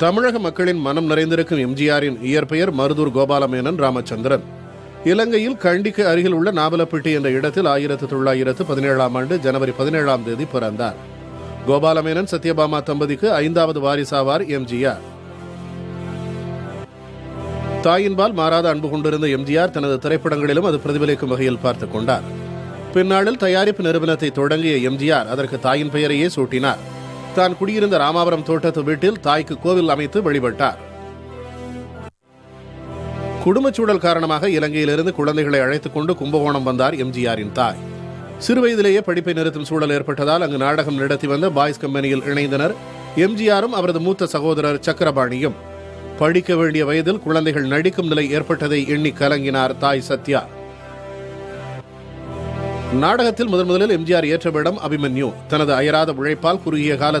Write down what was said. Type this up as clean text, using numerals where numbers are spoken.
தமிழக மக்களின் மனம் நிறைந்திருக்கும் எம்ஜிஆரின் இயற்பெயர் மருதூர் கோபாலமேனன் ராமச்சந்திரன். இலங்கையில் கண்டிக்கு அருகில் உள்ள நாவலப்பிட்டி என்ற இடத்தில் 1917 ஜனவரி 17 பிறந்தார். கோபாலமேனன் சத்யபாமா தம்பதிக்கு 5வது வாரிசாவார் எம்ஜிஆர். தாயின்பால் மாறாத அன்பு கொண்டிருந்த எம்ஜிஆர் தனது திரைப்படங்களிலும் அது பிரதிபலிக்கும் வகையில் பார்த்துக் கொண்டார். பின்னாளில் தயாரிப்பு நிறுவனத்தை தொடங்கிய எம்ஜிஆர் அதற்கு தாயின் பெயரையே சூட்டினார். தான் குடியிருந்த ராமாபுரம் தோட்டத்து வீட்டில் தாய்க்கு கோவில் அமைத்து வழிபட்டார். குடும்பச் சூழல் காரணமாக இலங்கையிலிருந்து குழந்தைகளை அழைத்துக் கொண்டு கும்பகோணம் வந்தார் எம்ஜிஆரின் தாய். சிறுவயதிலேயே படிப்பை நிறுத்தும் சூழல் ஏற்பட்டதால் அங்கு நாடகம் நடத்தி வந்த பாய்ஸ் கம்பெனியில் இணைந்தனர் எம்ஜிஆரும் அவரது மூத்த சகோதரர் சக்கரபாணியும். படிக்க வேண்டிய வயதில் குழந்தைகள் நடிக்கும் நிலை ஏற்பட்டதை எண்ணி கலங்கினார் தாய் சத்யா. நாடகத்தில் முதலில் எம்ஜிஆர் ஏற்ற வேடம் அபிமன்யு. தனது அயராத உழைப்பால் குறுகிய காலத்தில்